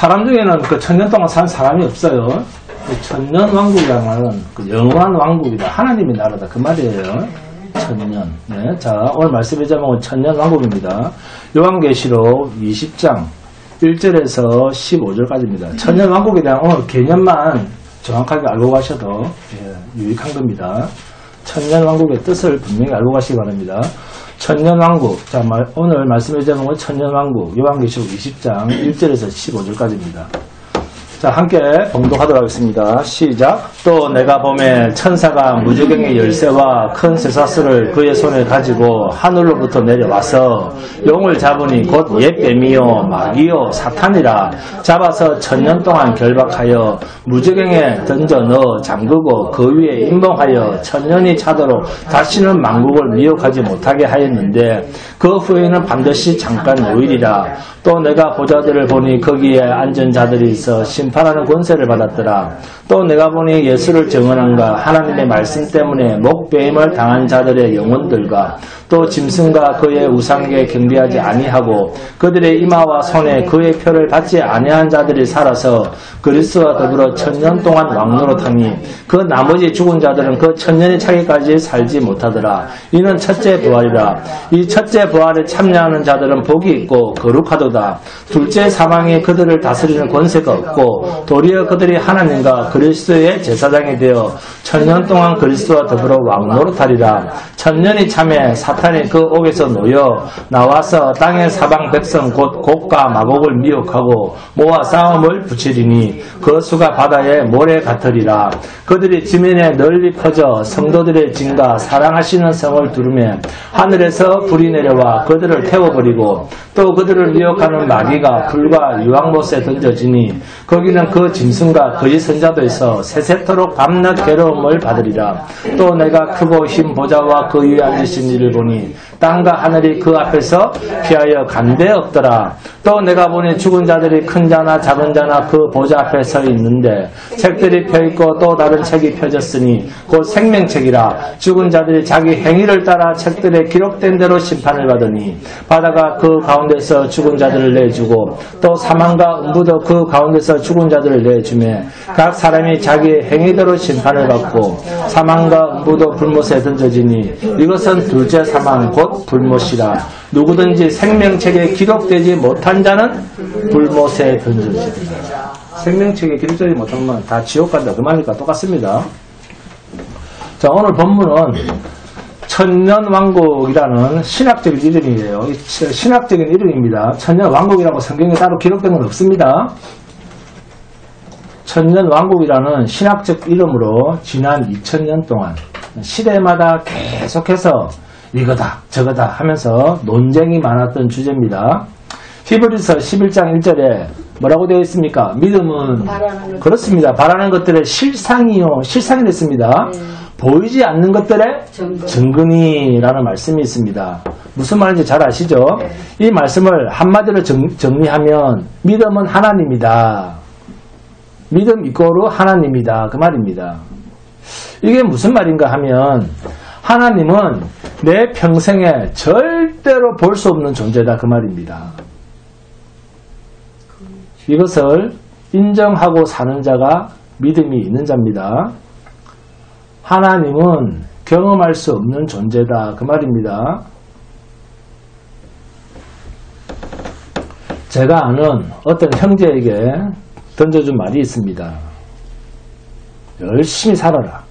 사람 중에는 그 천년 동안 산 사람이 없어요. 천년 왕국이라는 말은 그 영원한 왕국이다. 하나님의 나라다. 그 말이에요. 천년. 네. 자, 오늘 말씀의 제목은 천년 왕국입니다. 요한계시록 20장 1절에서 15절까지입니다. 천년 왕국에 대한 오늘 개념만 정확하게 알고 가셔도 유익한 겁니다. 천년 왕국의 뜻을 분명히 알고 가시기 바랍니다. 천년 왕국. 자, 오늘 말씀의 제목은 천년 왕국. 요한계시록 20장 1절에서 15절까지입니다. 자, 함께 봉독하도록 하겠습니다. 시작. 또 내가 보매 천사가 무저갱의 열쇠와 큰 쇠사슬을 그의 손에 가지고 하늘로부터 내려와서 용을 잡으니 곧 옛 뱀이요 마귀요 사탄이라 잡아서 천년 동안 결박하여 무저갱에 던져 넣어 잠그고 그 위에 임봉하여 천년이 차도록 다시는 만국을 미혹하지 못하게 하였는데 그 후에는 반드시 잠깐 5일이라. 또 내가 보좌들을 보니 거기에 앉은 자들이 있어 심판하는 권세를 받았더라. 또 내가 보니 예수를 증언한가 하나님의 말씀 때문에 목배임을 당한 자들의 영혼들과 또 짐승과 그의 우상에게 경배하지 아니하고 그들의 이마와 손에 그의 표를 받지 아니한 자들이 살아서 그리스도와 더불어 천년 동안 왕노릇하니 그 나머지 죽은 자들은 그 천년이 차기까지 살지 못하더라. 이는 첫째 부활이라. 이 첫째 부활에 참여하는 자들은 복이 있고 거룩하도다. 둘째 사망이 그들을 다스리는 권세가 없고 도리어 그들이 하나님과 그리스도의 제사장이 되어 천년 동안 그리스도와 더불어 왕노릇하리라. 천년이 참에 사탄이 그 옥에서 놓여 나와서 땅의 사방 백성 곧 곡과 마곡을 미혹하고 모아 싸움을 붙이리니 그 수가 바다의 모래 같으리라. 그들이 지면에 널리 퍼져 성도들의 진과 사랑하시는 성을 두르매 하늘에서 불이 내려와 그들을 태워버리고 또 그들을 미혹하는 마귀가 불과 유황못에 던져지니 거기는 그 짐승과 그의 선자도 있어 세세토록 밤낮 괴로움을 받으리라. 또 내가 크고 흰 보좌와 그 위에 앉으신 이를 보니 땅과 하늘이 그 앞에서 피하여 간데 없더라. 또 내가 보니 죽은 자들이 큰 자나 작은 자나 그 보좌 앞에 서 있는데 책들이 펴있고 또 다른 책이 펴졌으니 곧 생명책이라. 죽은 자들이 자기 행위를 따라 책들에 기록된 대로 심판을 받으니 바다가 그 가운데서 죽은 자들을 내주고 또 사망과 음부도 그 가운데서 죽은 자들을 내주매 각 사람이 자기 행위대로 심판을 받고 사망과 음부도 불못에 던져지니 이것은 둘째 사망 곧 불못이라. 누구든지 생명책에 기록되지 못한 자는 불못에 던져지리라. 생명책에 기록되지 못한 건 다 지옥 간다. 그 말이니까 똑같습니다. 자, 오늘 본문은 천년왕국이라는 신학적인 이름이에요. 신학적인 이름입니다. 천년왕국이라고 성경에 따로 기록된 건 없습니다. 천년왕국이라는 신학적 이름으로 지난 2000년 동안 시대마다 계속해서 이거다 저거다 하면서 논쟁이 많았던 주제입니다. 히브리서 11장 1절에 뭐라고 되어 있습니까? 믿음은 그렇습니다. 바라는 것들의 실상이 됐습니다. 보이지 않는 것들의 증거니라는 말씀이 있습니다. 무슨 말인지 잘 아시죠? 이 말씀을 한마디로 정리하면 믿음은 하나님이다. 믿음 이꼬르 하나님이다. 그 말입니다. 이게 무슨 말인가 하면 하나님은 내 평생에 절대로 볼 수 없는 존재다. 그 말입니다. 이것을 인정하고 사는 자가 믿음이 있는 자입니다. 하나님은 경험할 수 없는 존재다. 그 말입니다. 제가 아는 어떤 형제에게 던져준 말이 있습니다. 열심히 살아라.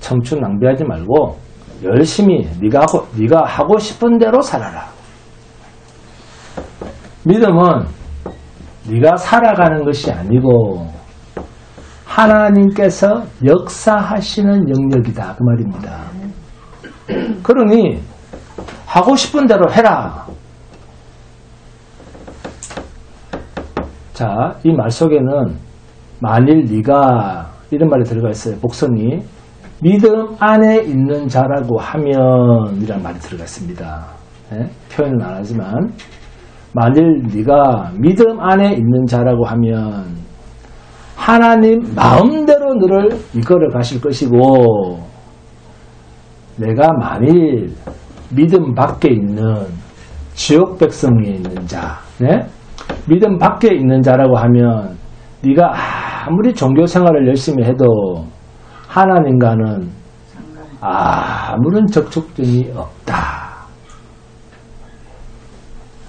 청춘 낭비하지 말고 열심히 네가 하고 싶은 대로 살아라. 믿음은 네가 살아가는 것이 아니고 하나님께서 역사하시는 영역이다. 그 말입니다. 그러니 하고 싶은 대로 해라. 자, 이 말 속에는 만일 네가 이런 말이 들어가 있어요. 복선이 믿음 안에 있는 자라고 하면 이라는 말이 들어가 있습니다. 네? 표현은 안 하지만 만일 네가 믿음 안에 있는 자라고 하면 하나님 마음대로 너를 이끌어 가실 것이고 내가 만일 믿음 밖에 있는 지옥 백성에 있는 자, 네? 믿음 밖에 있는 자라고 하면 네가 아무리 종교 생활을 열심히 해도 하나님과는 아무런 접촉점이 없다.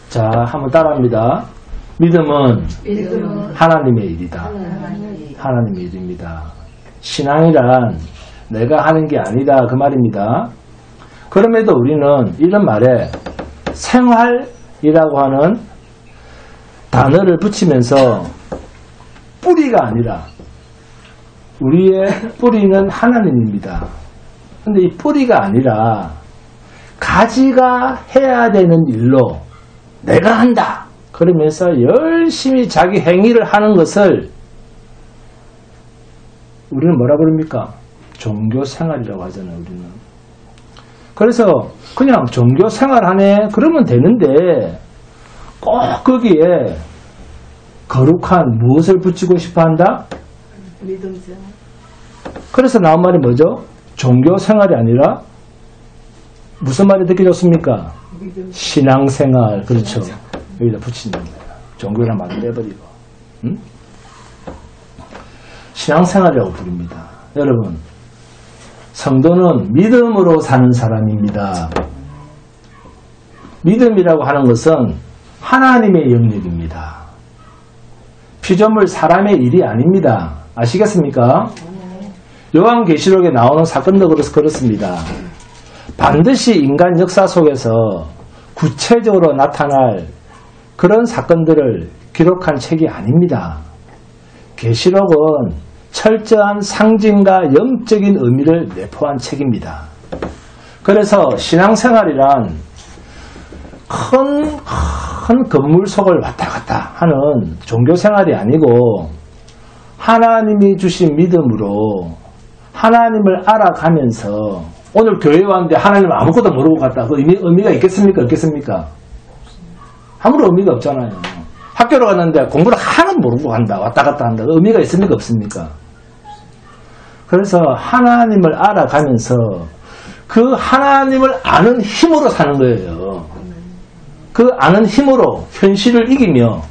자, 한번 따라합니다. 믿음은 하나님의 일이다. 하나님의 일입니다. 신앙이란 내가 하는 게 아니다 그 말입니다. 그럼에도 우리는 이런 말에 생활이라고 하는 단어를 붙이면서 뿌리가 아니라 우리의 뿌리는 하나님입니다. 근데 이 뿌리가 아니라 가지가 해야 되는 일로 내가 한다 그러면서 열심히 자기 행위를 하는 것을 우리는 뭐라 그럽니까? 종교생활이라고 하잖아요. 우리는. 그래서 그냥 종교생활하네 그러면 되는데 꼭 거기에 거룩한 무엇을 붙이고 싶어 한다? 믿음생. 그래서 나온 말이 뭐죠? 종교생활이 아니라 무슨 말이 듣기 좋습니까? 신앙생활. 그렇죠. 여기다 붙이는 거예요. 종교란 말을 떼버리고. 응? 신앙생활이라고 부릅니다. 여러분, 성도는 믿음으로 사는 사람입니다. 믿음이라고 하는 것은 하나님의 영역입니다. 피조물 사람의 일이 아닙니다. 아시겠습니까? 요한계시록에 나오는 사건도 그렇습니다. 반드시 인간 역사 속에서 구체적으로 나타날 그런 사건들을 기록한 책이 아닙니다. 계시록은 철저한 상징과 영적인 의미를 내포한 책입니다. 그래서 신앙생활이란 큰 건물 속을 왔다 갔다 하는 종교생활이 아니고 하나님이 주신 믿음으로 하나님을 알아가면서 오늘 교회 왔는데 하나님을 아무것도 모르고 갔다. 그 의미가 있겠습니까? 없겠습니까? 아무런 의미가 없잖아요. 학교로 갔는데 공부를 하나도 모르고 간다. 왔다 갔다 한다. 그 의미가 있습니까? 없습니까? 그래서 하나님을 알아가면서 그 하나님을 아는 힘으로 사는 거예요. 그 아는 힘으로 현실을 이기며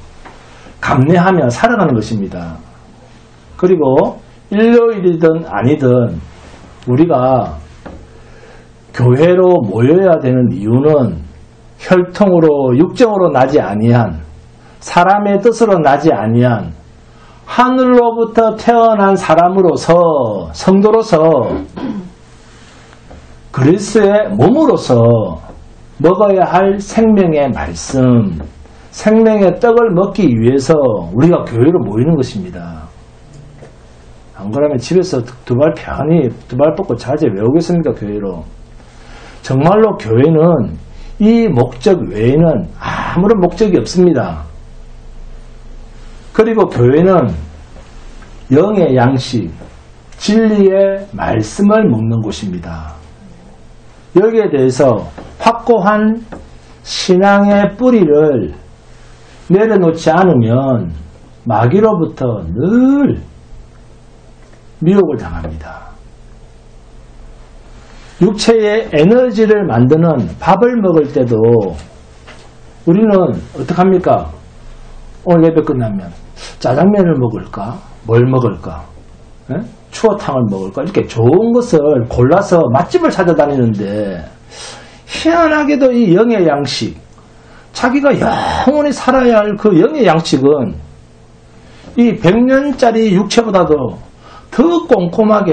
감내하며 살아가는 것입니다. 그리고 일요일이든 아니든 우리가 교회로 모여야 되는 이유는 혈통으로 육정으로 나지 아니한 사람의 뜻으로 나지 아니한 하늘로부터 태어난 사람으로서 성도로서 그리스도의 몸으로서 먹어야 할 생명의 말씀, 생명의 떡을 먹기 위해서 우리가 교회로 모이는 것입니다. 안 그러면 집에서 두 발 편히 두 발 뻗고 자제 왜 오겠습니까? 교회로. 정말로 교회는 이 목적 외에는 아무런 목적이 없습니다. 그리고 교회는 영의 양식, 진리의 말씀을 먹는 곳입니다. 여기에 대해서 확고한 신앙의 뿌리를 내려놓지 않으면 마귀로부터 늘 미혹을 당합니다. 육체의 에너지를 만드는 밥을 먹을 때도 우리는 어떡합니까? 오늘 예배 끝나면 짜장면을 먹을까? 뭘 먹을까? 에? 추어탕을 먹을까? 이렇게 좋은 것을 골라서 맛집을 찾아다니는데 희한하게도 이 영의 양식, 자기가 영원히 살아야 할 그 영의 양식은 이 100년짜리 육체보다도 더 꼼꼼하게,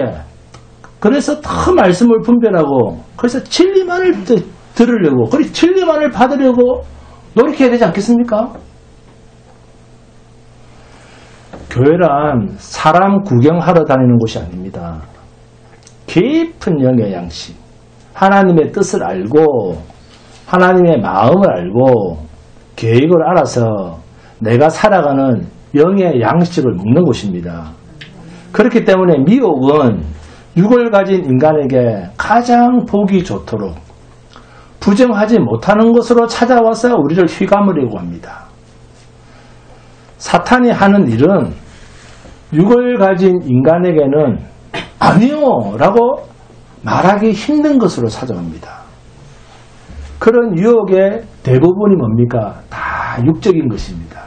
그래서 더 말씀을 분별하고, 그래서 진리만을 들으려고, 그리고 진리만을 받으려고 노력해야 되지 않겠습니까? 교회란 사람 구경하러 다니는 곳이 아닙니다. 깊은 영의 양식, 하나님의 뜻을 알고 하나님의 마음을 알고 계획을 알아서 내가 살아가는 영의 양식을 먹는 곳입니다. 그렇기 때문에 미혹은 육을 가진 인간에게 가장 보기 좋도록 부정하지 못하는 것으로 찾아와서 우리를 휘감으려고 합니다. 사탄이 하는 일은 육을 가진 인간에게는 아니요 라고 말하기 힘든 것으로 찾아옵니다. 그런 유혹의 대부분이 뭡니까? 다 육적인 것입니다.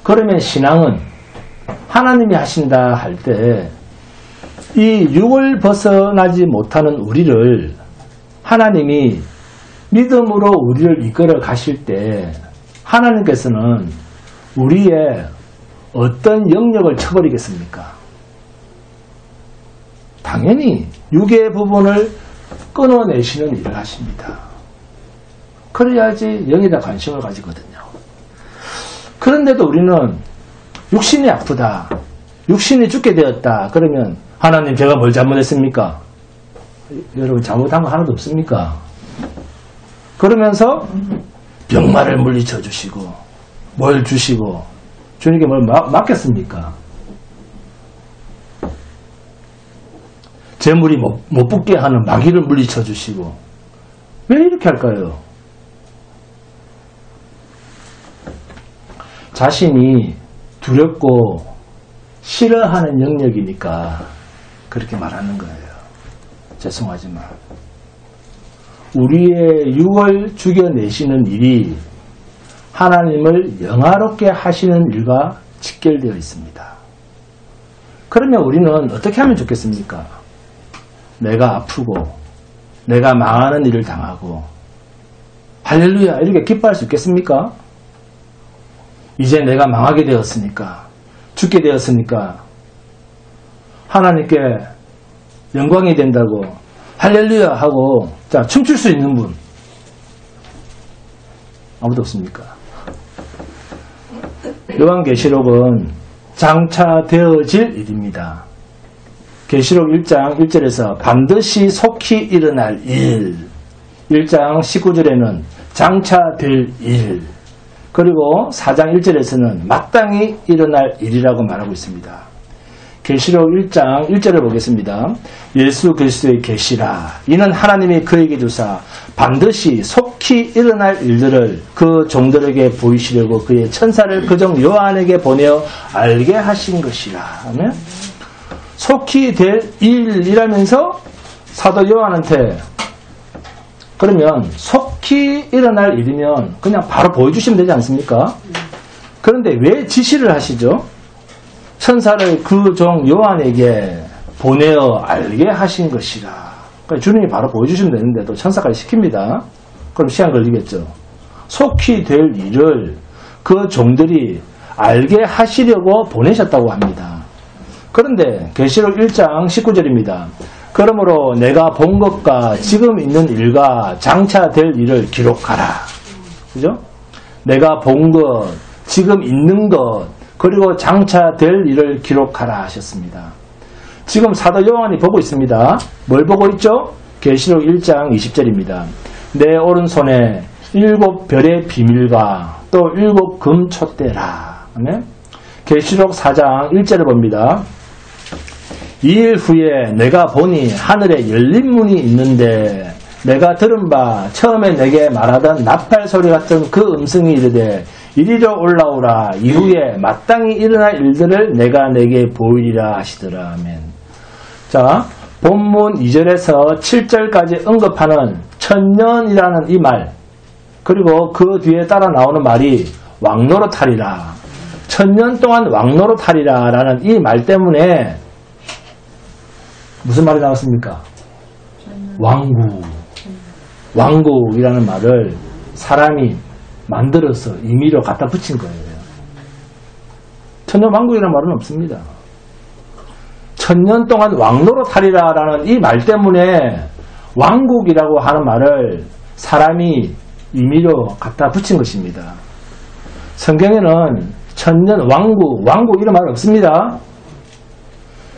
그러면 신앙은 하나님이 하신다 할 때 이 육을 벗어나지 못하는 우리를 하나님이 믿음으로 우리를 이끌어 가실 때 하나님께서는 우리의 어떤 영역을 쳐버리겠습니까? 당연히 육의 부분을 끊어내시는 일을 하십니다. 그래야지 영에다 관심을 가지거든요. 그런데도 우리는 육신이 아프다, 육신이 죽게 되었다 그러면 하나님 제가 뭘 잘못했습니까? 여러분 잘못한 거 하나도 없습니까? 그러면서 병마를 물리쳐 주시고 뭘 주시고 주님께 뭘 맡겼습니까? 재물이 못 붙게 하는 마귀를 물리쳐 주시고 왜 이렇게 할까요? 자신이 두렵고 싫어하는 영역이니까 그렇게 말하는 거예요. 죄송하지만 우리의 육을 죽여내시는 일이 하나님을 영화롭게 하시는 일과 직결되어 있습니다. 그러면 우리는 어떻게 하면 좋겠습니까? 내가 아프고 내가 망하는 일을 당하고 할렐루야 이렇게 기뻐할 수 있겠습니까? 이제 내가 망하게 되었으니까 죽게 되었으니까 하나님께 영광이 된다고 할렐루야 하고 자 춤출 수 있는 분 아무도 없습니까? 요한계시록은 장차 되어질 일입니다. 계시록 1장 1절에서 반드시 속히 일어날 일, 1장 19절에는 장차 될 일, 그리고 4장 1절에서는 마땅히 일어날 일이라고 말하고 있습니다. 계시록 1장 1절을 보겠습니다. 예수 그리스도의 계시라. 이는 하나님이 그에게 주사 반드시 속히 일어날 일들을 그 종들에게 보이시려고 그의 천사를 그종 요한에게 보내어 알게 하신 것이라. 아멘. 속히 될 일이라면서 사도 요한한테 그러면 속히 일어날 일이면 그냥 바로 보여주시면 되지 않습니까? 그런데 왜 지시를 하시죠? 천사를 그 종 요한에게 보내어 알게 하신 것이라. 그러니까 주님이 바로 보여주시면 되는데도 천사까지 시킵니다. 그럼 시간 걸리겠죠. 속히 될 일을 그 종들이 알게 하시려고 보내셨다고 합니다. 그런데 계시록 1장 19절입니다. 그러므로 내가 본 것과 지금 있는 일과 장차 될 일을 기록하라. 그죠? 내가 본 것, 지금 있는 것, 그리고 장차 될 일을 기록하라 하셨습니다. 지금 사도 요한이 보고 있습니다. 뭘 보고 있죠? 계시록 1장 20절입니다. 내 오른손에 7별의 비밀과 또 7금 촛대라. 계시록 4장 1절을 봅니다. 2일 후에 내가 보니 하늘에 열린 문이 있는데 내가 들은 바 처음에 내게 말하던 나팔 소리 같은 그 음성이 이르되 이리로 올라오라. 이후에 마땅히 일어날 일들을 내가 내게 보이리라 하시더라. 아멘. 자, 본문 2절에서 7절까지 언급하는 천년이라는 이 말, 그리고 그 뒤에 따라 나오는 말이 왕노릇하리라. 천년 동안 왕노릇하리라 라는 이 말 때문에 무슨 말이 나왔습니까? 왕국. 왕국이라는 말을 사람이 만들어서 임의로 갖다 붙인 거예요. 천년 왕국이라는 말은 없습니다. 천년 동안 왕노릇하리라 라는 이 말 때문에 왕국이라고 하는 말을 사람이 임의로 갖다 붙인 것입니다. 성경에는 천년 왕국 이런 말 없습니다.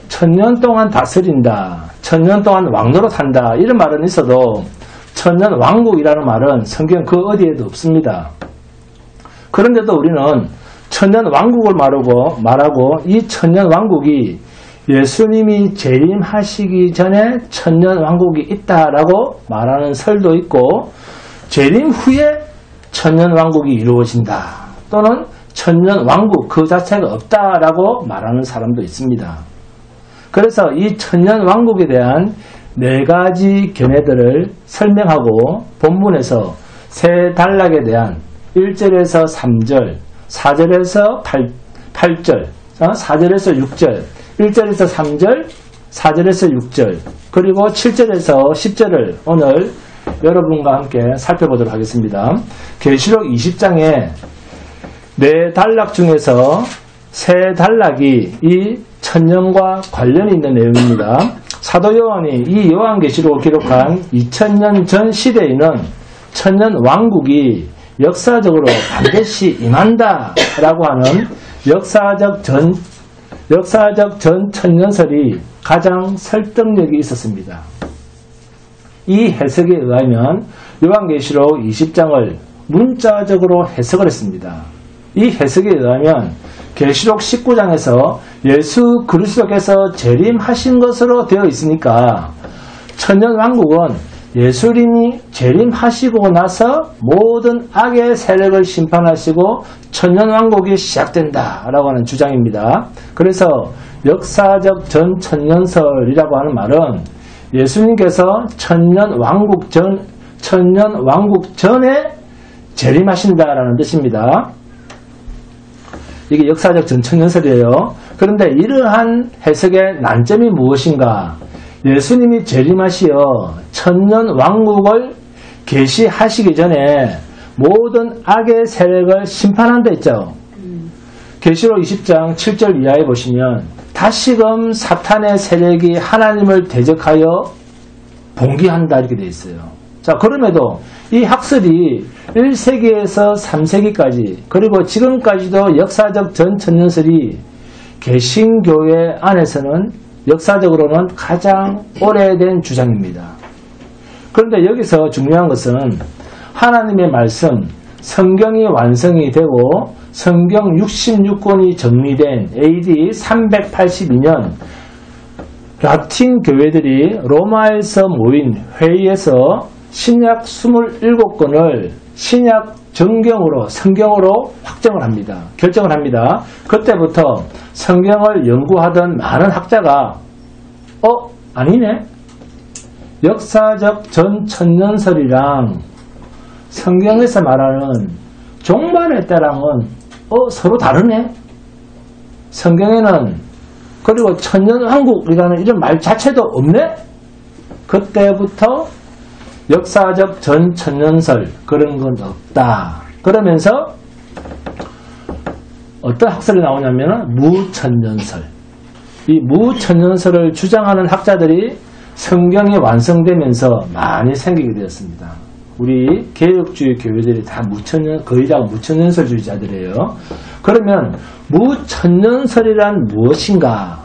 천년 동안 다스린다, 천년 동안 왕노릇한다 이런 말은 있어도 천년 왕국이라는 말은 성경 그 어디에도 없습니다. 그런데도 우리는 천년 왕국을 말하고 이 천년 왕국이 예수님이 재림하시기 전에 천년 왕국이 있다라고 말하는 설도 있고 재림 후에 천년 왕국이 이루어진다 또는 천년 왕국 그 자체가 없다라고 말하는 사람도 있습니다. 그래서 이 천년 왕국에 대한 4가지 견해들을 설명하고 본문에서 세 단락에 대한 1절에서 3절 4절에서 8절, 4절에서 6절, 1절에서 3절, 4절에서 6절, 그리고 7절에서 10절을 오늘 여러분과 함께 살펴보도록 하겠습니다. 계시록 20장에 4단락 중에서 3단락이 이 천년과 관련이 있는 내용입니다. 사도 요한이 이 요한계시록을 기록한 2000년 전 시대에는 천년 왕국이 역사적으로 반드시 임한다 라고 하는 역사적 전 천년설이 가장 설득력이 있었습니다. 이 해석에 의하면 요한계시록 20장을 문자적으로 해석을 했습니다. 이 해석에 의하면 계시록 19장에서 예수 그리스도께서 재림하신 것으로 되어 있으니까 천년왕국은 예수님이 재림하시고 나서 모든 악의 세력을 심판하시고 천년왕국이 시작된다라고 하는 주장입니다. 그래서 역사적 전천년설이라고 하는 말은 예수님께서 천년왕국 전에 재림하신다라는 뜻입니다. 이게 역사적 전천년설이에요. 그런데 이러한 해석의 난점이 무엇인가? 예수님이 재림하시어 천년왕국을 계시하시기 전에 모든 악의 세력을 심판한다 했죠. 계시록 20장 7절 이하에 보시면 다시금 사탄의 세력이 하나님을 대적하여 봉기한다 이렇게 되어 있어요. 자, 그럼에도 이 학설이 1세기에서 3세기까지 그리고 지금까지도 역사적 전천년설이 개신교회 안에서는 역사적으로는 가장 오래된 주장입니다. 그런데 여기서 중요한 것은 하나님의 말씀, 성경이 완성이 되고 성경 66권이 정리된 AD 382년 라틴 교회들이 로마에서 모인 회의에서 신약 27권을 신약 정경으로 성경으로 확정을 합니다. 결정을 합니다. 그때부터 성경을 연구하던 많은 학자가 아니네? 역사적 전천년설이랑 성경에서 말하는 종말의 때랑은 서로 다르네? 성경에는 그리고 천년왕국이라는 이런 말 자체도 없네? 그때부터 역사적 전천년설 그런 건 없다. 그러면서 어떤 학설이 나오냐면 무천년설. 이 무천년설을 주장하는 학자들이 성경이 완성되면서 많이 생기게 되었습니다. 우리 개혁주의 교회들이 다 거의 다 무천년설주의자들이에요. 그러면 무천년설이란 무엇인가?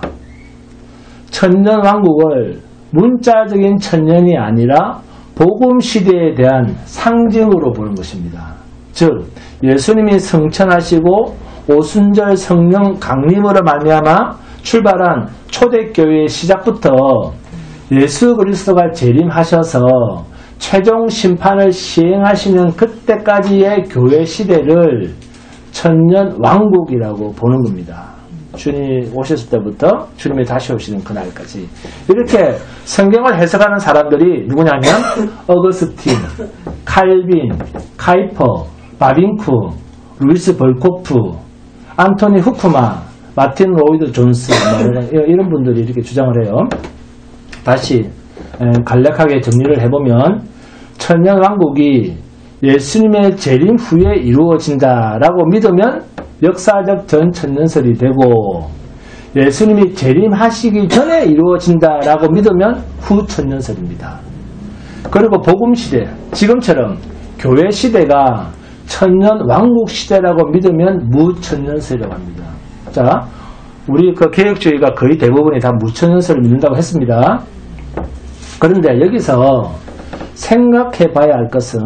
천년왕국을 문자적인 천년이 아니라 복음시대에 대한 상징으로 보는 것입니다. 즉 예수님이 성천하시고 오순절 성령 강림으로 말미암아 출발한 초대교회의 시작부터 예수 그리스도가 재림하셔서 최종 심판을 시행하시는 그때까지의 교회 시대를 천년왕국이라고 보는 겁니다. 주님이 오셨을 때부터 주님이 다시 오시는 그날까지. 이렇게 성경을 해석하는 사람들이 누구냐면 어거스틴, 칼빈, 카이퍼, 바빙쿠, 루이스 벌코프, 안토니 후크마, 마틴 로이드 존스 이런 분들이 이렇게 주장을 해요. 다시 간략하게 정리를 해보면 천년왕국이 예수님의 재림 후에 이루어진다라고 믿으면 역사적 전천년설이 되고 예수님이 재림하시기 전에 이루어진다라고 믿으면 후천년설입니다. 그리고 복음시대, 지금처럼 교회 시대가 천년왕국 시대라고 믿으면 무천년설이라고 합니다. 자, 우리 그 개혁주의가 거의 대부분이 다 무천년설을 믿는다고 했습니다. 그런데 여기서 생각해 봐야 할 것은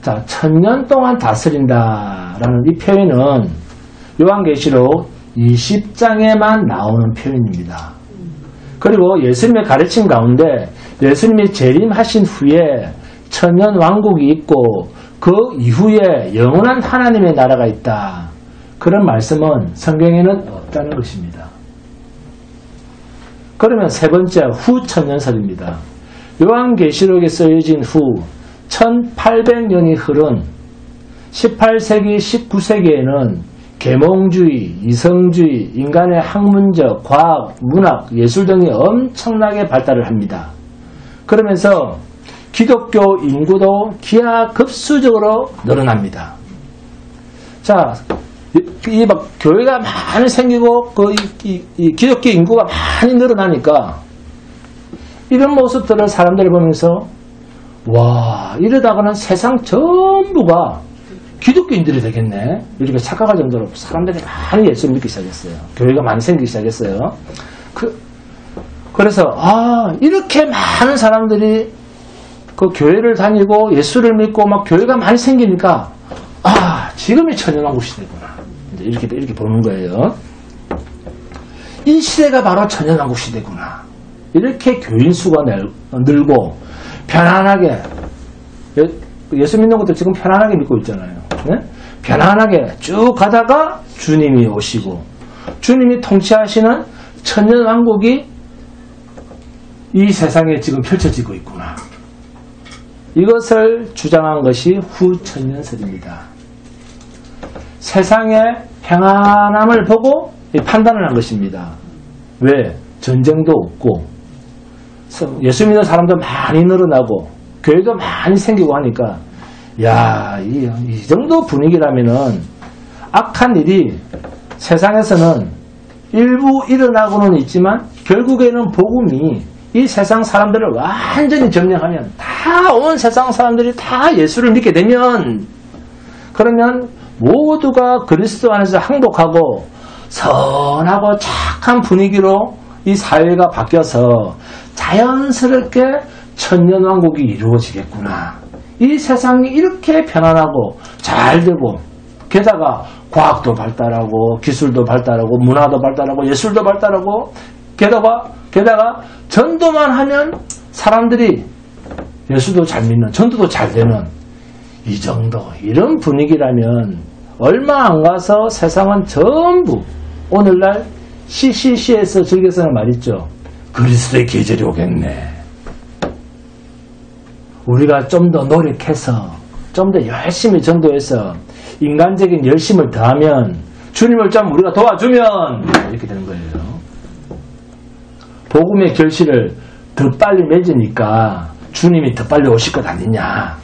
자, 1000년 동안 다스린다라는 이 표현은 요한계시록 20장에만 나오는 표현입니다. 그리고 예수님의 가르침 가운데 예수님이 재림하신 후에 천년왕국이 있고 그 이후에 영원한 하나님의 나라가 있다. 그런 말씀은 성경에는 없다는 것입니다. 그러면 세 번째 후천년설입니다. 요한계시록에 쓰여진 후 1800년이 흐른 18세기, 19세기에는 계몽주의, 이성주의, 인간의 학문적, 과학, 문학, 예술 등이 엄청나게 발달을 합니다. 그러면서 기독교 인구도 기하급수적으로 늘어납니다. 자, 이 막 교회가 많이 생기고 이 기독교 인구가 많이 늘어나니까 이런 모습들을 사람들이 보면서 와, 이러다가는 세상 전부가 기독교인들이 되겠네, 이렇게 착각할 정도로 사람들이 많이 예수를 믿기 시작했어요. 교회가 많이 생기기 시작했어요. 그래서 이렇게 많은 사람들이 그 교회를 다니고 예수를 믿고 막 교회가 많이 생기니까 지금이 천년왕국 시대구나, 이제 이렇게 보는 거예요. 이 시대가 바로 천년왕국 시대구나. 이렇게 교인 수가 늘고 편안하게 예수 믿는 것도 지금 편안하게 믿고 있잖아요. 네? 편안하게 쭉 가다가 주님이 오시고 주님이 통치하시는 천년왕국이 이 세상에 지금 펼쳐지고 있구나. 이것을 주장한 것이 후천년설입니다. 세상의 평안함을 보고 판단을 한 것입니다. 왜? 전쟁도 없고 예수 믿는 사람도 많이 늘어나고 교회도 많이 생기고 하니까 이 정도 분위기라면은 악한 일이 세상에서는 일부 일어나고는 있지만 결국에는 복음이 이 세상 사람들을 완전히 점령하면 다 온 세상 사람들이 다 예수를 믿게 되면 그러면 모두가 그리스도 안에서 항복하고 선하고 착한 분위기로 이 사회가 바뀌어서 자연스럽게 천년왕국이 이루어지겠구나. 이 세상이 이렇게 편안하고 잘 되고 게다가 과학도 발달하고 기술도 발달하고 문화도 발달하고 예술도 발달하고 게다가 전도만 하면 사람들이 예수도 잘 믿는, 전도도 잘 되는 이 정도, 이런 분위기라면 얼마 안 가서 세상은 전부 오늘날 CCC에서 즐겨서는 말있죠. 그리스도의 계절이 오겠네. 우리가 좀 더 노력해서 좀 더 열심히 전도해서 인간적인 열심을 더하면 주님을 좀 우리가 도와주면 이렇게 되는 거예요. 복음의 결실을 더 빨리 맺으니까 주님이 더 빨리 오실 것 아니냐.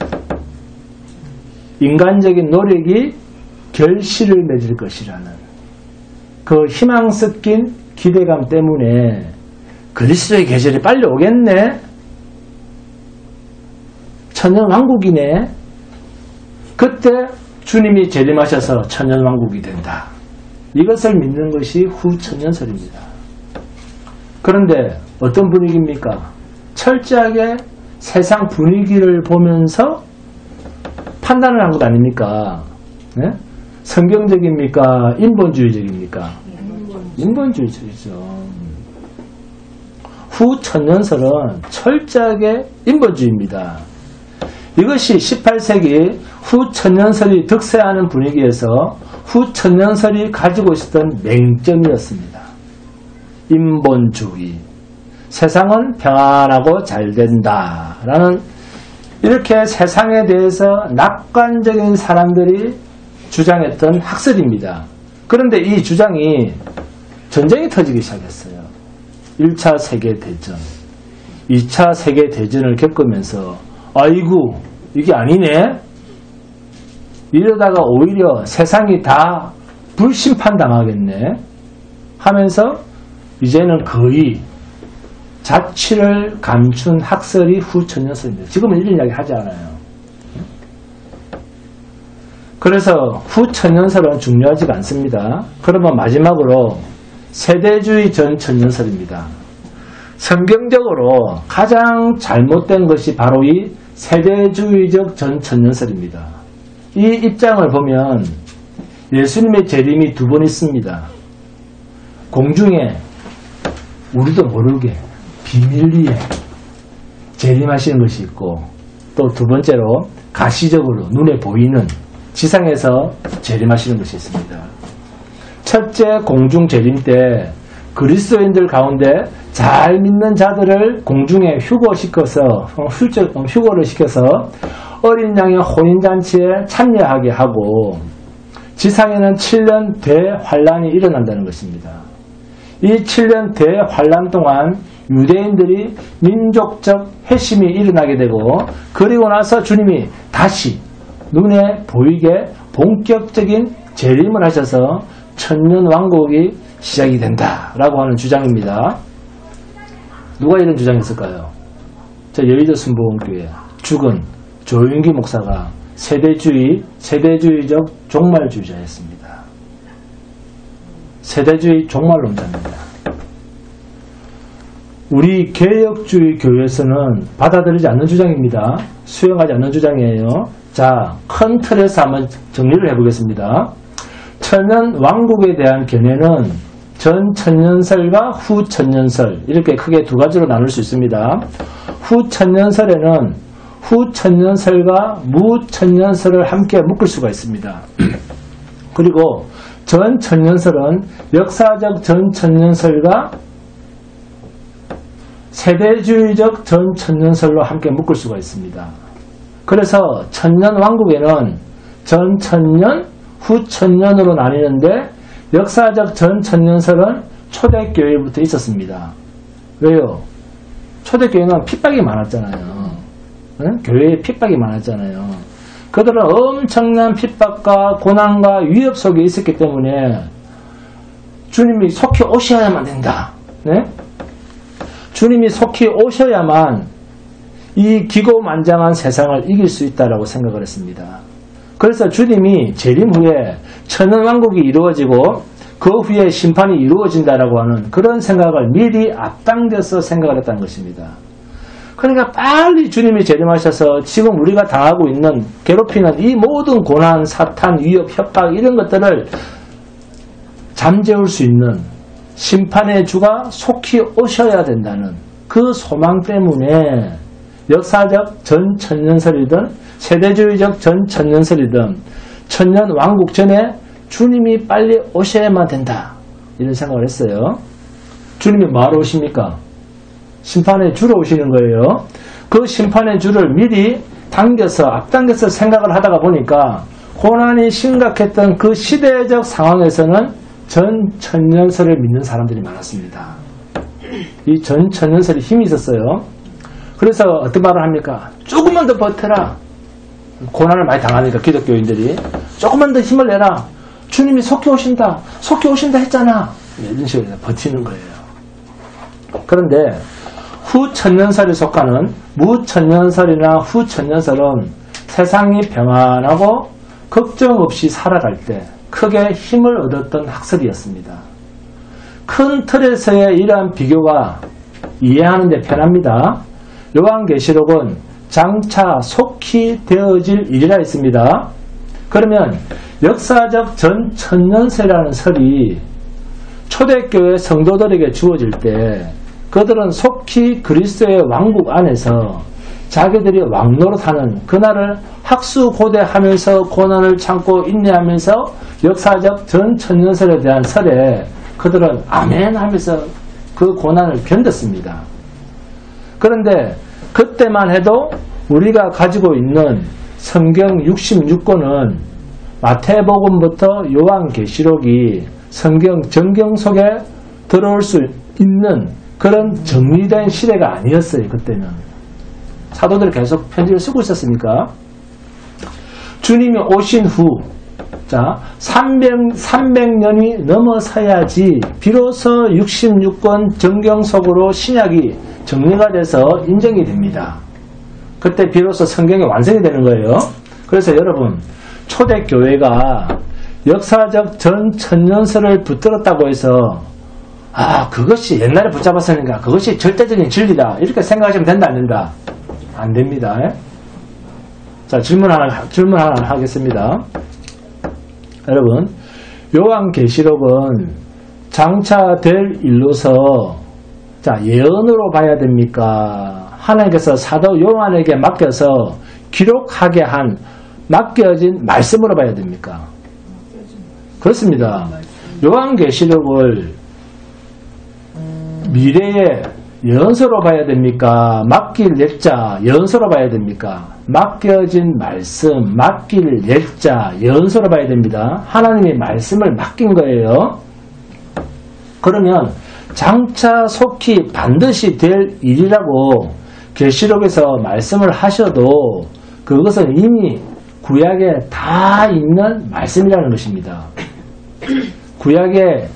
인간적인 노력이 결실을 맺을 것이라는 그 희망 섞인 기대감 때문에 그리스도의 계절이 빨리 오겠네. 천년왕국이네. 그때 주님이 재림하셔서 천년왕국이 된다. 이것을 믿는 것이 후천년설입니다. 그런데 어떤 분위기입니까? 철저하게 세상 분위기를 보면서 판단을 한 것 아닙니까? 네? 성경적입니까? 인본주의적입니까? 인본주의적이죠. 후천년설은 철저하게 인본주의입니다. 이것이 18세기 후천년설이 득세하는 분위기에서 후천년설이 가지고 있었던 맹점이었습니다. 인본주의. 세상은 평안하고 잘 된다라는 이렇게 세상에 대해서 낙관적인 사람들이 주장했던 학설입니다. 그런데 이 주장이 전쟁이 터지기 시작했어요. 1차 세계대전, 2차 세계대전을 겪으면서 아이고 이게 아니네? 이러다가 오히려 세상이 다 불심판당하겠네 하면서 이제는 거의 자취를 감춘 학설이 후천년설입니다. 지금은 이런 이야기 하지 않아요. 그래서 후천년설은 중요하지가 않습니다. 그러면 마지막으로 세대주의 전천년설입니다. 성경적으로 가장 잘못된 것이 바로 이 세대주의적 전천년설입니다. 이 입장을 보면 예수님의 재림이 두 번 있습니다. 공중에 우리도 모르게 비밀리에 재림하시는 것이 있고 또 두 번째로 가시적으로 눈에 보이는 지상에서 재림하시는 것이 있습니다. 첫째 공중 재림 때 그리스도인들 가운데 잘 믿는 자들을 공중에 휴거를 시켜서 어린 양의 혼인잔치에 참여하게 하고 지상에는 7년 대환란이 일어난다는 것입니다. 이 7년 대환란 동안 유대인들이 민족적 회심이 일어나게 되고 그리고 나서 주님이 다시 눈에 보이게 본격적인 재림을 하셔서 천년왕국이 시작이 된다라고 하는 주장입니다. 누가 이런 주장했을까요? 여의도 순복음교회 죽은 조윤기 목사가 세대주의적 종말주의자였습니다. 세대주의 종말론자입니다. 우리 개혁주의 교회에서는 받아들이지 않는 주장입니다. 수용하지 않는 주장이에요. 자, 큰 틀에서 한번 정리를 해보겠습니다. 천년왕국에 대한 견해는 전천년설과 후천년설 이렇게 크게 두 가지로 나눌 수 있습니다. 후천년설에는 후천년설과 무천년설을 함께 묶을 수가 있습니다. 그리고 전천년설은 역사적 전천년설과 세대주의적 전천년설로 함께 묶을 수가 있습니다. 그래서 천년왕국에는 전천년, 후천년으로 나뉘는데 역사적 전천년설은 초대교회부터 있었습니다. 왜요? 초대교회는 핍박이 많았잖아요. 응? 교회에 핍박이 많았잖아요. 그들은 엄청난 핍박과 고난과 위협 속에 있었기 때문에 주님이 속히 오셔야만 된다. 네? 주님이 속히 오셔야만 이 기고만장한 세상을 이길 수 있다라고 생각을 했습니다. 그래서 주님이 재림 후에 천년왕국이 이루어지고 그 후에 심판이 이루어진다라고 하는 그런 생각을 미리 앞당겨서 생각을 했다는 것입니다. 그러니까 빨리 주님이 재림하셔서 지금 우리가 당하고 있는 괴롭히는 이 모든 고난, 사탄, 위협, 협박 이런 것들을 잠재울 수 있는 심판의 주가 속히 오셔야 된다는 그 소망 때문에 역사적 전천년설이든 세대주의적 전천년설이든 천년왕국 전에 주님이 빨리 오셔야만 된다 이런 생각을 했어요. 주님이 뭐하러 오십니까? 심판의 주로 오시는 거예요. 그 심판의 주를 미리 앞당겨서 생각을 하다가 보니까 고난이 심각했던 그 시대적 상황에서는 전천년설을 믿는 사람들이 많았습니다. 이 전천년설이 힘이 있었어요. 그래서 어떤 말을 합니까? 조금만 더 버텨라. 고난을 많이 당하니까 기독교인들이 조금만 더 힘을 내라. 주님이 속히 오신다. 속히 오신다 했잖아. 이런 식으로 버티는 거예요. 그런데 후천년설에 속하는 무천년설이나 후천년설은 세상이 평안하고 걱정 없이 살아갈 때 크게 힘을 얻었던 학설이었습니다. 큰 틀에서의 이러한 비교가 이해하는 데 편합니다. 요한계시록은 장차 속히 되어질 일이라 했습니다. 그러면 역사적 전천년설이라는 설이 초대교회 성도들에게 주어질 때 그들은 속히 그리스도의 왕국 안에서 자기들이 왕노릇하는 그날을 학수고대하면서 고난을 참고 인내하면서 역사적 전천년설에 대한 설에 그들은 아멘 하면서 그 고난을 견뎠습니다. 그런데 그때만 해도 우리가 가지고 있는 성경 66권은 마태복음부터 요한계시록이 성경 정경 속에 들어올 수 있는 그런 정리된 시대가 아니었어요. 그때는 사도들이 계속 편지를 쓰고 있었으니까. 주님이 오신 후 300년이 넘어서야지 비로소 66권 정경 속으로 신약이 정리가 돼서 인정이 됩니다. 그때 비로소 성경이 완성이 되는 거예요. 그래서 여러분 초대교회가 역사적 전천년설을 붙들었다고 해서 그것이 옛날에 붙잡았으니까 그것이 절대적인 진리다 이렇게 생각하시면 된다 안 된다? 안 됩니다. 자, 질문 하나 하겠습니다. 여러분 요한계시록은 장차 될 일로서 예언으로 봐야 됩니까? 하나님께서 사도 요한에게 맡겨서 기록하게 한 맡겨진 말씀으로 봐야 됩니까? 그렇습니다. 요한계시록을 미래의 예언서로 봐야 됩니까? 맡길 냈자 예언서로 봐야 됩니까? 맡겨진 말씀, 맡길 예자, 연소로 봐야 됩니다. 하나님이 말씀을 맡긴 거예요. 그러면 장차 속히 반드시 될 일이라고 계시록에서 말씀을 하셔도 그것은 이미 구약에 다 있는 말씀이라는 것입니다. 구약에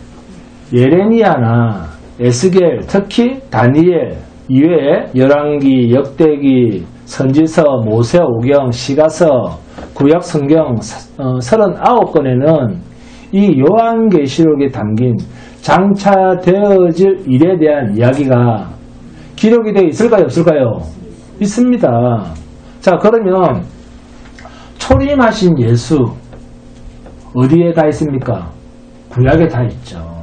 예레미야나 에스겔, 특히 다니엘 이외에 열왕기, 역대기, 선지서, 모세오경, 시가서, 구약 성경 39권에는 이 요한계시록에 담긴 장차 되어질 일에 대한 이야기가 기록이 되어 있을까요? 없을까요? 있습니다. 자, 그러면 초림하신 예수 어디에 다 있습니까? 구약에 다 있죠.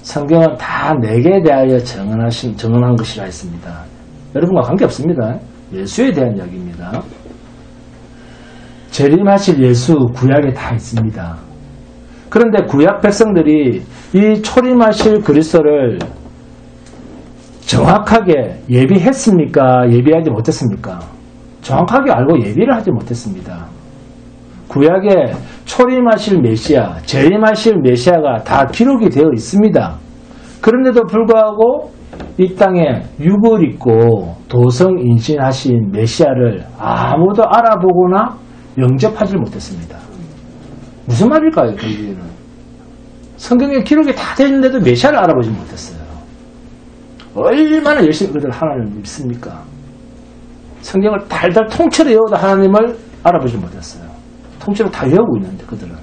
성경은 다 내게 대하여 정언한 것이라 했습니다. 여러분과 관계없습니다. 예수에 대한 이야기입니다. 재림하실 예수 구약에 다 있습니다. 그런데 구약 백성들이 이 초림하실 그리스도를 정확하게 예비했습니까? 예비하지 못했습니까? 정확하게 알고 예비를 하지 못했습니다. 구약에 초림하실 메시아, 재림하실 메시아가 다 기록이 되어 있습니다. 그런데도 불구하고 이 땅에 육을 입고 도성인신하신 메시아를 아무도 알아보거나 영접하지 못했습니다. 무슨 말일까요? 그 얘기는 성경에 기록이 다 되어 있는데도 메시아를 알아보지 못했어요. 얼마나 열심히 그들 하나님을 믿습니까? 성경을 달달 통째로 외워도 하나님을 알아보지 못했어요. 통째로 다 외우고 있는데 그들은.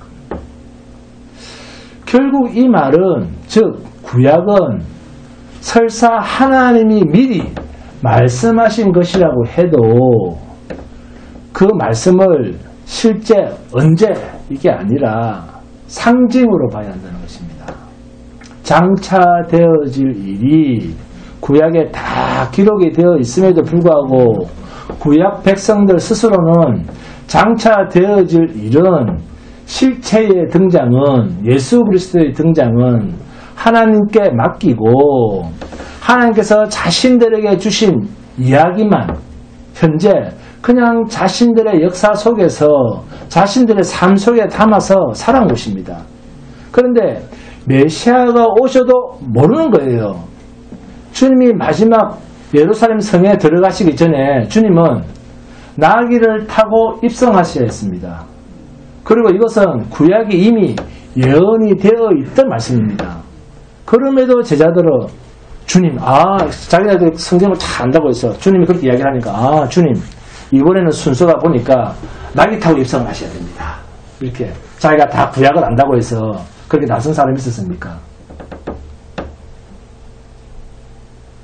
결국 이 말은, 즉 구약은 설사 하나님이 미리 말씀하신 것이라고 해도 그 말씀을 실제 언제 이게 아니라 상징으로 봐야 한다는 것입니다. 장차 되어질 일이 구약에 다 기록이 되어 있음에도 불구하고 구약 백성들 스스로는 장차 되어질 일은 실체의 등장은 예수 그리스도의 등장은 하나님께 맡기고 하나님께서 자신들에게 주신 이야기만 현재 그냥 자신들의 역사 속에서 자신들의 삶 속에 담아서 살아온 것입니다. 그런데 메시아가 오셔도 모르는 거예요. 주님이 마지막 예루살렘 성에 들어가시기 전에 주님은 나귀를 타고 입성하셔야 했습니다. 그리고 이것은 구약이 이미 예언이 되어 있던 말씀입니다. 그럼에도 제자들은 주님, 자기네들 성경을 다 안다고 해서 주님이 그렇게 이야기를 하니까 주님 이번에는 순서가 보니까 나귀 타고 입성을 하셔야 됩니다. 이렇게 자기가 다 구약을 안다고 해서 그렇게 나선 사람이 있었습니까?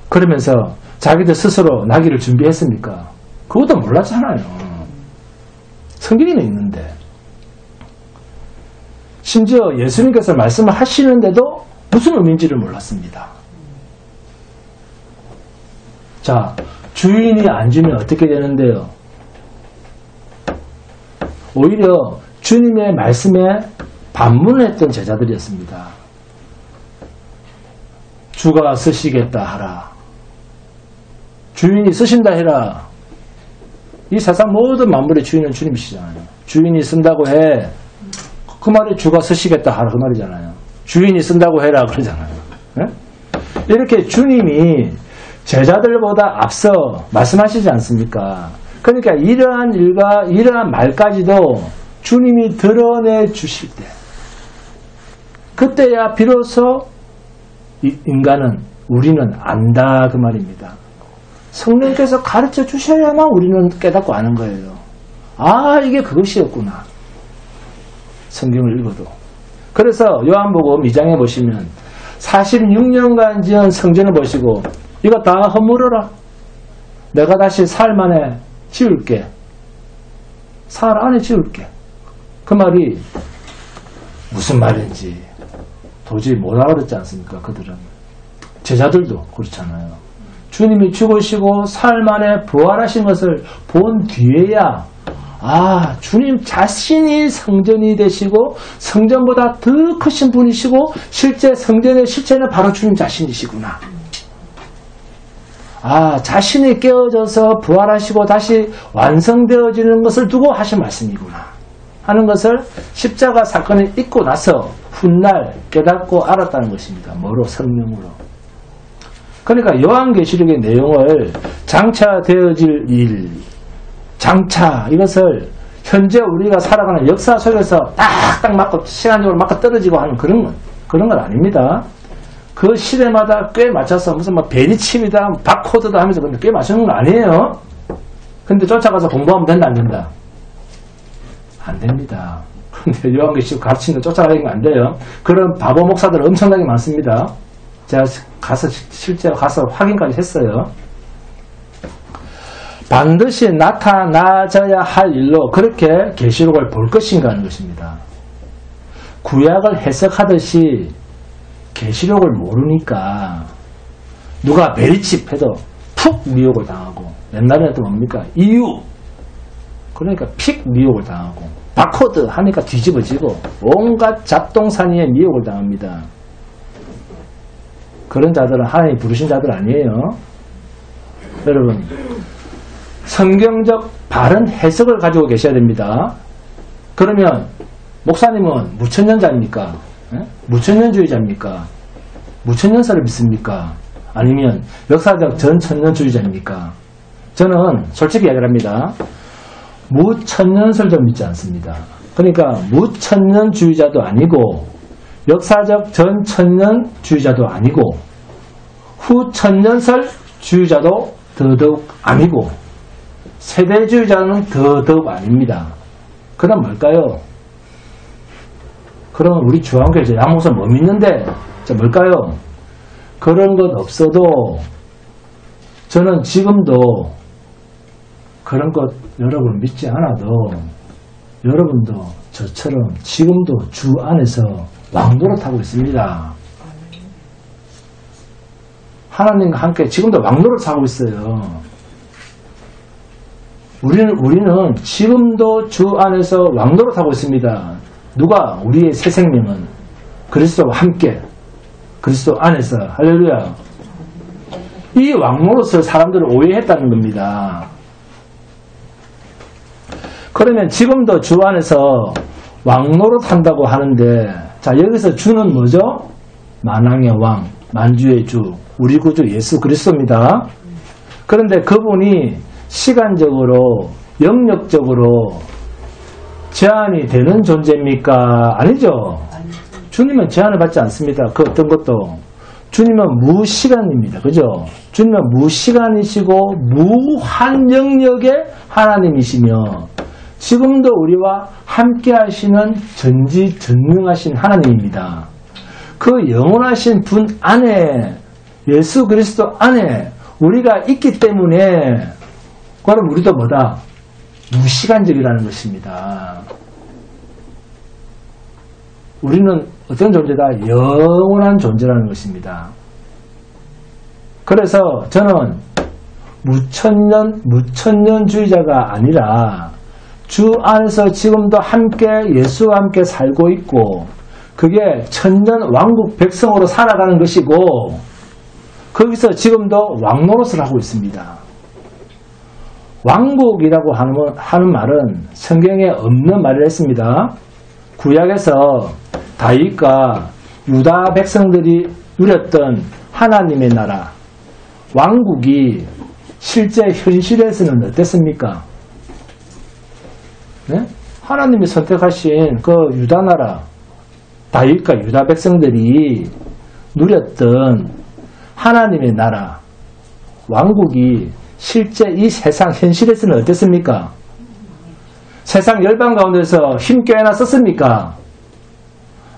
그러면서 자기들 스스로 나귀를 준비했습니까? 그것도 몰랐잖아요. 성경에는 있는데. 심지어 예수님께서 말씀을 하시는데도 무슨 의미인지를 몰랐습니다. 자, 주인이 안 주면 어떻게 되는데요? 오히려 주님의 말씀에 반문을 했던 제자들이었습니다. 주가 쓰시겠다 하라. 주인이 쓰신다 해라. 이 세상 모든 만물의 주인은 주님이시잖아요. 주인이 쓴다고 해. 그 말이 주가 쓰시겠다 하라 그 말이잖아요. 주인이 쓴다고 해라 그러잖아요. 네? 이렇게 주님이 제자들보다 앞서 말씀하시지 않습니까? 그러니까 이러한 일과 이러한 말까지도 주님이 드러내 주실 때 그때야 비로소 인간은 우리는 안다 그 말입니다. 성령께서 가르쳐 주셔야만 우리는 깨닫고 아는 거예요. 이게 그것이었구나. 성경을 읽어도. 그래서 요한복음 2장에 보시면 46년간 지은 성전을 보시고 이거 다 허물어라. 내가 다시 사흘 만에 지을게. 사흘 안에 지을게. 그 말이 무슨 말인지 도저히 못 알아듣지 않습니까? 그들은. 제자들도 그렇잖아요. 주님이 죽으시고 사흘 만에 부활하신 것을 본 뒤에야 주님 자신이 성전이 되시고 성전보다 더 크신 분이시고 실제 성전의 실체는 바로 주님 자신이시구나. 자신이 깨어져서 부활하시고 다시 완성되어지는 것을 두고 하신 말씀이구나 하는 것을 십자가 사건을 잊고 나서 훗날 깨닫고 알았다는 것입니다. 뭐로? 성령으로. 그러니까 요한계시록의 내용을 장차 되어질 일, 장차 이것을 현재 우리가 살아가는 역사 속에서 딱딱 맞고 시간적으로 맞고 떨어지고 하는 그런 건 아닙니다. 그 시대마다 꽤 맞춰서 무슨 베리칩이다, 바코드다 하면서 꽤 맞추는 건 아니에요. 근데 쫓아가서 공부하면 된다, 안 된다? 안 됩니다. 근데 요한계시록 가르치는 거 쫓아가는 건 안 돼요. 그런 바보 목사들 엄청나게 많습니다. 제가 실제로 가서 확인까지 했어요. 반드시 나타나져야 할 일로 그렇게 계시록을 볼 것인가 하는 것입니다. 구약을 해석하듯이 계시록을 모르니까 누가 베리칩 해도 푹 미혹을 당하고, 옛날에는 또 뭡니까? 이유, 그러니까 픽 미혹을 당하고, 바코드 하니까 뒤집어지고 온갖 잡동사니에 미혹을 당합니다. 그런 자들은 하나님 부르신 자들 아니에요. 여러분, 성경적 바른 해석을 가지고 계셔야 됩니다. 그러면 목사님은 무천년자입니까? 무천년주의자입니까? 무천년설을 믿습니까? 아니면 역사적 전천년주의자입니까? 저는 솔직히 얘기를 합니다. 무천년설도 믿지 않습니다. 그러니까 무천년주의자도 아니고 역사적 전천년주의자도 아니고 후천년설주의자도 더더욱 아니고 세대주의자는 더더욱 아닙니다. 그럼 뭘까요? 그럼 우리 주한교회 양목선 뭐 믿는데 뭘까요? 그런 것 없어도 저는 지금도 그런 것 여러분 믿지 않아도 여러분도 저처럼 지금도 주 안에서 왕노릇하고 있습니다. 하나님과 함께 지금도 왕노릇하고 있어요. 우리는 지금도 주 안에서 왕노릇하고 있습니다. 누가? 우리의 새 생명은 그리스도와 함께 그리스도 안에서. 할렐루야. 이 왕노릇을 사람들은 오해했다는 겁니다. 그러면 지금도 주 안에서 왕노릇 한다고 하는데, 자, 여기서 주는 뭐죠? 만왕의 왕, 만주의 주, 우리 구주 예수 그리스도입니다. 그런데 그분이 시간적으로, 영역적으로 제한이 되는 존재입니까? 아니죠. 주님은 제한을 받지 않습니다. 그 어떤 것도. 주님은 무시간입니다. 그죠? 주님은 무시간이시고 무한 영역의 하나님이시며 지금도 우리와 함께 하시는 전지전능하신 하나님입니다. 그 영원하신 분 안에, 예수 그리스도 안에 우리가 있기 때문에 그럼 우리도 뭐다? 무시간적이라는 것입니다. 우리는 어떤 존재다? 영원한 존재라는 것입니다. 그래서 저는 무천년주의자가 아니라 주 안에서 지금도 함께 예수와 함께 살고 있고 그게 천년 왕국 백성으로 살아가는 것이고 거기서 지금도 왕노릇을 하고 있습니다. 왕국이라고 하는 말은 성경에 없는 말을 했습니다. 구약에서 다윗과 유다 백성들이 누렸던 하나님의 나라, 왕국이 실제 현실에서는 어땠습니까? 네? 하나님이 선택하신 그 유다 나라, 다윗과 유다 백성들이 누렸던 하나님의 나라, 왕국이 실제 이 세상 현실에서는 어땠습니까? 세상 열방 가운데서 힘께나 썼습니까?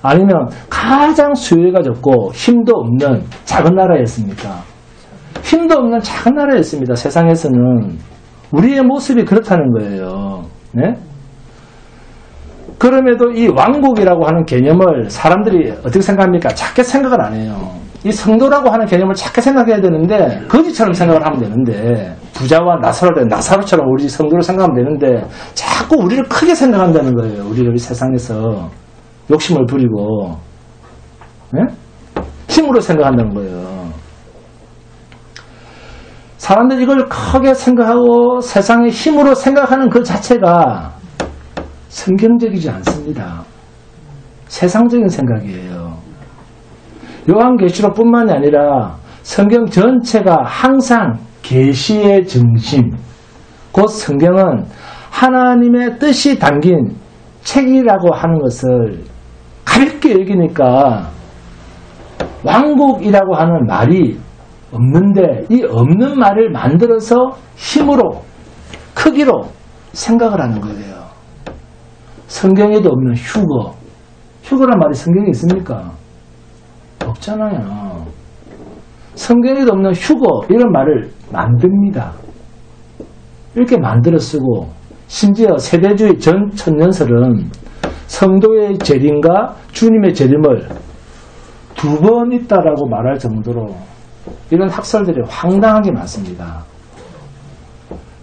아니면 가장 수요가 적고 힘도 없는 작은 나라였습니까? 힘도 없는 작은 나라였습니다. 세상에서는. 우리의 모습이 그렇다는 거예요. 네? 그럼에도 이 왕국이라고 하는 개념을 사람들이 어떻게 생각합니까? 작게 생각을 안 해요. 이 성도라고 하는 개념을 작게 생각해야 되는데 거지처럼 생각을 하면 되는데 부자와 나사로처럼 우리 성도를 생각하면 되는데 자꾸 우리를 크게 생각한다는 거예요. 우리를 이 세상에서 욕심을 부리고 힘으로 생각한다는 거예요. 사람들이 이걸 크게 생각하고 세상의 힘으로 생각하는 그 자체가 성경적이지 않습니다. 세상적인 생각이에요. 요한계시록뿐만이 아니라 성경 전체가 항상 계시의 중심, 곧 성경은 하나님의 뜻이 담긴 책이라고 하는 것을 가볍게 여기니까 왕국이라고 하는 말이 없는데 이 없는 말을 만들어서 힘으로 크기로 생각을 하는 거예요. 성경에도 없는 휴거. 휴거란 말이 성경에 있습니까? 없잖아요. 성경에도 없는 휴거 이런 말을 만듭니다. 이렇게 만들어 쓰고 심지어 세대주의 전 천년설은 성도의 재림과 주님의 재림을 2번 있다라고 말할 정도로 이런 학설들이 황당하게 많습니다.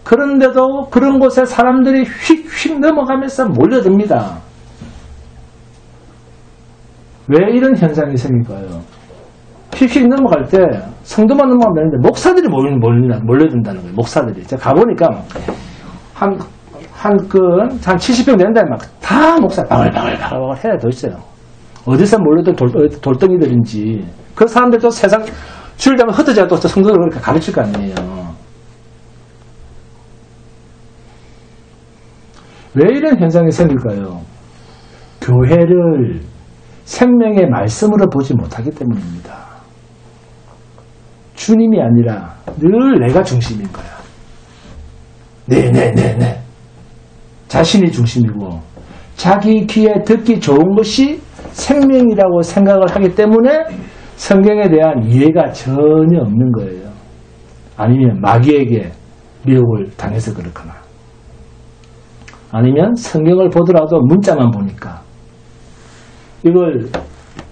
그런데도 그런 곳에 사람들이 휙휙 넘어가면서 몰려듭니다. 왜 이런 현상이 생길까요? 휙휙 넘어갈 때 성도만 넘어가면 되는데 목사들이 몰려든다는 거예요. 목사들이. 제가 가보니까 한 70평 된다 막 다 목사 바글바글 해야 돼 있어요. 어디서 몰려든 돌덩이들인지. 그 사람들도 세상 주일 되면 흩어져야 또 성도를 그렇게 가르칠 거 아니에요. 왜 이런 현상이 생길까요? 교회를 생명의 말씀으로 보지 못하기 때문입니다. 주님이 아니라 늘 내가 중심인 거야. 네. 자신이 중심이고 자기 귀에 듣기 좋은 것이 생명이라고 생각을 하기 때문에 성경에 대한 이해가 전혀 없는 거예요. 아니면 마귀에게 미혹을 당해서 그렇거나 아니면 성경을 보더라도 문자만 보니까 이걸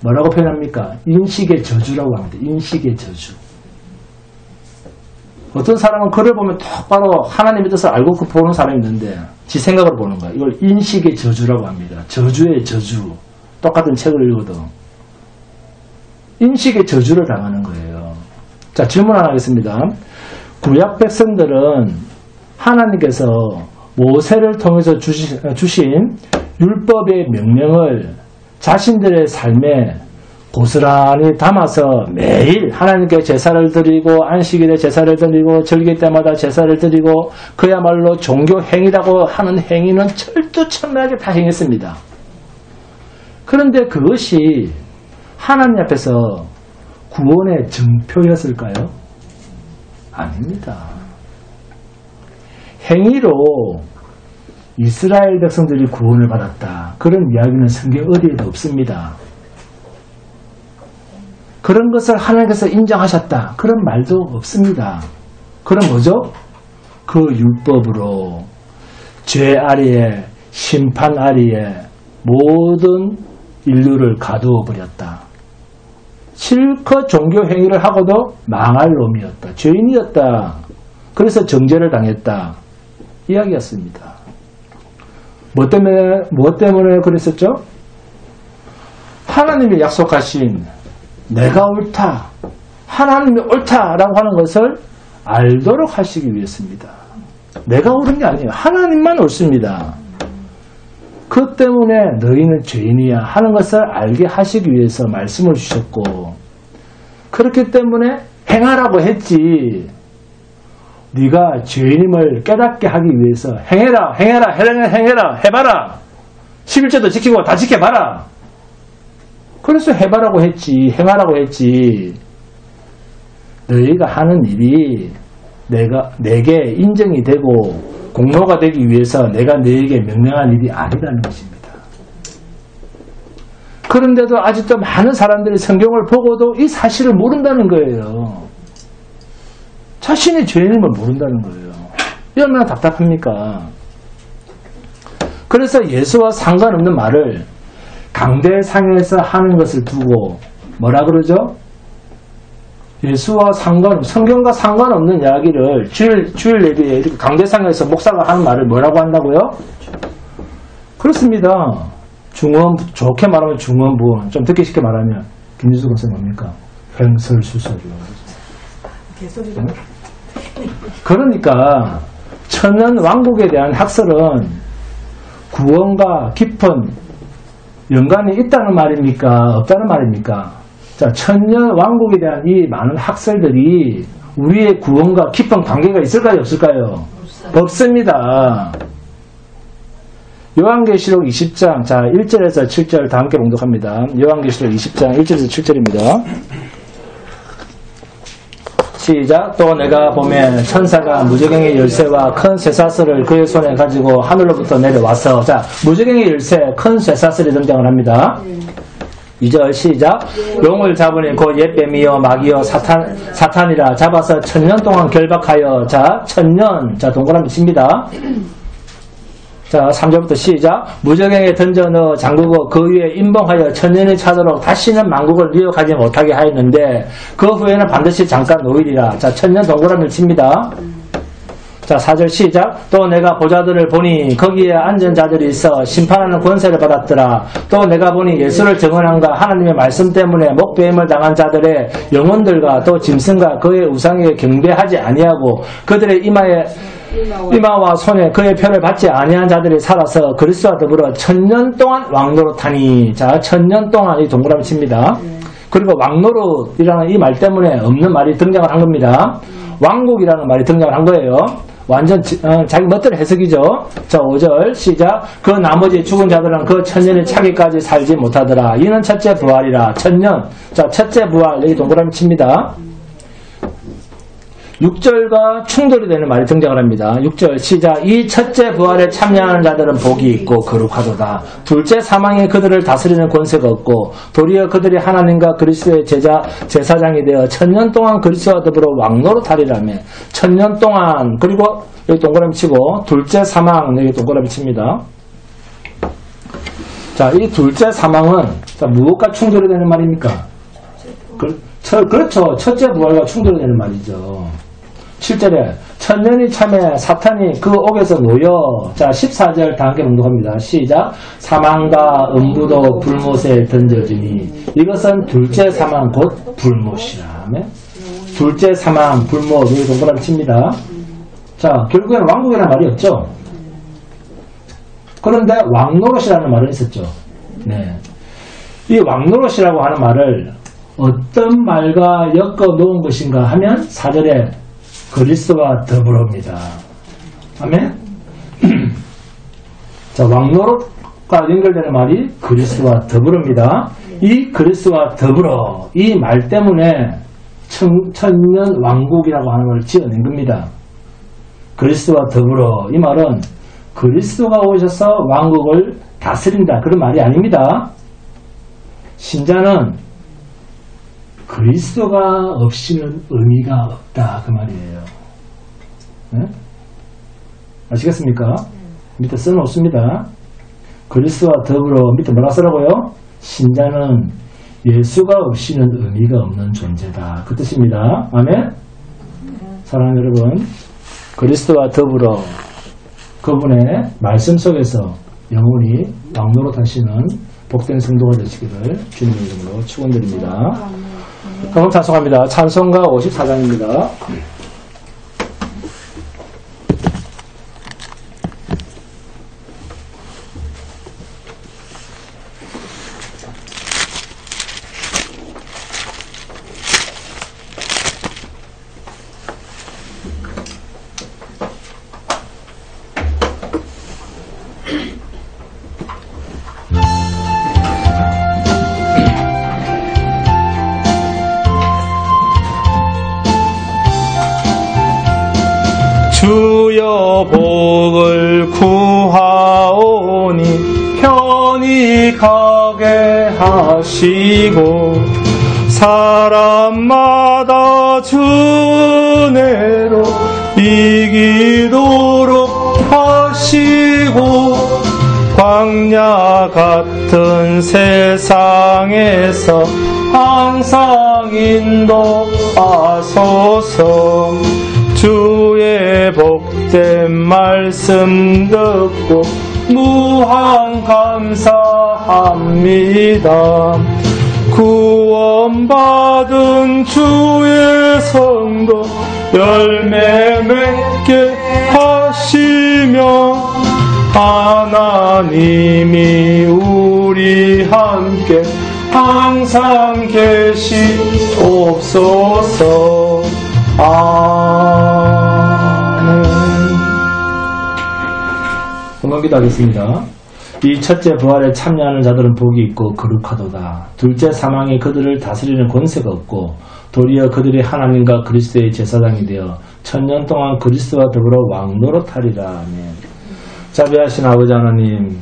뭐라고 표현합니까? 인식의 저주라고 합니다. 인식의 저주. 어떤 사람은 글을 보면 똑바로 하나님의 뜻을 알고 보는 사람이 있는데 지 생각으로 보는 거야. 이걸 인식의 저주라고 합니다. 저주의 저주. 똑같은 책을 읽어도 인식의 저주를 당하는 거예요. 자, 질문 하나 하겠습니다. 구약 백성들은 하나님께서 모세를 통해서 주신 율법의 명령을 자신들의 삶에 고스란히 담아서 매일 하나님께 제사를 드리고 안식일에 제사를 드리고 절기 때마다 제사를 드리고 그야말로 종교 행위라고 하는 행위는 철두철미하게 다 행했습니다. 그런데 그것이 하나님 앞에서 구원의 증표였을까요? 아닙니다. 행위로 이스라엘 백성들이 구원을 받았다. 그런 이야기는 성경 어디에도 없습니다. 그런 것을 하나님께서 인정하셨다. 그런 말도 없습니다. 그럼 뭐죠? 그 율법으로 죄 아래에 심판 아래에 모든 인류를 가두어 버렸다. 실컷 종교 행위를 하고도 망할 놈이었다. 죄인이었다. 그래서 정죄를 당했다. 이야기였습니다. 무엇 때문에 그랬었죠? 하나님이 약속하신 내가 옳다, 하나님이 옳다라고 하는 것을 알도록 하시기 위해서입니다. 내가 옳은 게 아니에요. 하나님만 옳습니다. 그 때문에 너희는 죄인이야 하는 것을 알게 하시기 위해서 말씀을 주셨고, 그렇기 때문에 행하라고 했지, 네가 죄인임을 깨닫게 하기 위해서 행해라 해봐라, 11조도 지키고 다 지켜봐라. 그래서 해봐라고 했지, 행하라고 했지. 너희가 하는 일이 내게 인정이 되고 공로가 되기 위해서 내가 너희에게 명령한 일이 아니라는 것입니다. 그런데도 아직도 많은 사람들이 성경을 보고도 이 사실을 모른다는 거예요. 자신이 죄인임을 모른다는 거예요. 이 얼마나 답답합니까? 그래서 예수와 상관없는 말을 강대상에서 하는 것을 두고 뭐라 그러죠? 예수와 성경과 상관없는 이야기를 주일 예배에 이렇게 강대상에서 목사가 하는 말을 뭐라고 한다고요? 그렇습니다. 좋게 말하면 중언부언, 좀 듣기 쉽게 말하면 김진수 권사 뭡니까? 횡설수설이요. 개소리로. 그러니까 천년 왕국에 대한 학설은 구원과 깊은 연관이 있다는 말입니까? 없다는 말입니까? 자, 천년 왕국에 대한 이 많은 학설들이 우리의 구원과 깊은 관계가 있을까요? 없을까요? 없습니다. 요한계시록 20장, 자, 1절에서 7절 다 함께 봉독합니다. 요한계시록 20장 1절에서 7절입니다. 시작. 또 내가 보면 천사가 무저갱의 열쇠와 큰 쇠사슬을 그의 손에 가지고 하늘로부터 내려와서, 자, 무저갱의 열쇠, 큰 쇠사슬이 등장을 합니다. 2절 시작. 용을 잡으니 곧 옛뱀이여 마귀여 사탄이라 잡아서 천년 동안 결박하여, 자, 천년, 자, 동그라미 칩니다. 자, 3절부터 시작. 무저갱에 던져 넣어 잠그고 그 위에 임봉하여 천년이 차도록 다시는 만국을 미혹하지 못하게 하였는데 그 후에는 반드시 잠깐 노일이라. 자, 천년 동그라미를 칩니다. 자, 4절 시작. 또 내가 보좌들을 보니 거기에 앉은 자들이 있어 심판하는 권세를 받았더라. 또 내가 보니 예수를 증언함과 하나님의 말씀 때문에 목배임을 당한 자들의 영혼들과 또 짐승과 그의 우상에게 경배하지 아니하고 그들의 이마와 손에 그의 표를 받지 아니한 자들이 살아서 그리스도와 더불어 천년 동안 왕노릇하니. 자, 천년 동안 이 동그라미 칩니다. 그리고 왕노릇이라는 이 말 때문에 없는 말이 등장을 한 겁니다. 왕국이라는 말이 등장을 한 거예요. 완전 자기 멋대로 해석이죠. 자, 5절 시작. 그 나머지 죽은 자들은 그 천년이 차기까지 살지 못하더라. 이는 첫째 부활이라. 천년. 자, 첫째 부활 여기 동그라미 칩니다. 6절과 충돌이 되는 말이 등장을 합니다. 6절 시작. 이 첫째 부활에 참여하는 자들은 복이 있고 거룩하도다. 둘째 사망이 그들을 다스리는 권세가 없고 도리어 그들이 하나님과 그리스도의 제사장이 되어 천년 동안 그리스도와 더불어 왕노릇하리라며. 천년 동안. 그리고 여기 동그라미 치고 둘째 사망 여기 동그라미 칩니다. 자, 이 둘째 사망은 자, 무엇과 충돌이 되는 말입니까? 그렇죠. 첫째 부활과 충돌이 되는 말이죠. 7절에 천년이 참에 사탄이 그 옥에서 놓여. 자, 14절 다 함께 봉독합니다. 시작. 사망과 음부도 불못에 던져지니 이것은 둘째 사망 곧 불못이라. 둘째 사망 불못 여기 동그라미 칩니다. 자, 결국에는 왕국이라는 말이 없죠. 그런데 왕노릇이라는 말은 있었죠. 네. 이 왕노릇이라고 하는 말을 어떤 말과 엮어 놓은 것인가 하면 4절에 그리스도와 더불어입니다. 아멘? 자, 왕노릇과 연결되는 말이 그리스도와 더불어입니다. 이 그리스도와 더불어 이 말 때문에 천년 왕국이라고 하는 걸 지어낸 겁니다. 그리스도와 더불어 이 말은 그리스도가 오셔서 왕국을 다스린다 그런 말이 아닙니다. 신자는 그리스도가 없이는 의미가 없다 그 말이에요. 네? 아시겠습니까? 밑에 써놓습니다. 그리스도와 더불어 밑에 뭐라 쓰라고요? 신자는 예수가 없이는 의미가 없는 존재다 그 뜻입니다. 아멘? 사랑하는 여러분, 그리스도와 더불어 그분의 말씀 속에서 영원히 왕노릇하시는 복된 성도가 되시기를 주님의 이름으로 축원드립니다. 그럼 찬송합니다. 찬송가 54장입니다. 주여 복을 구하오니 편히 가게 하시고 사람마다 주 은혜로 이기도록 하시고 광야 같은 세상에서 항상 인도하소서. 주의 복된 말씀 듣고 무한 감사합니다. 구원받은 주의 성도 열매 맺게 하시며 하나님이 우리 함께 항상 계시옵소서. 아멘. 건강기도 하겠습니다. 이 첫째 부활에 참여하는 자들은 복이 있고 거룩하도다. 둘째 사망이 그들을 다스리는 권세가 없고 도리어 그들이 하나님과 그리스도의 제사장이 되어 천년 동안 그리스도와 더불어 왕노릇하리라. 아멘. 자비하신 아버지 하나님,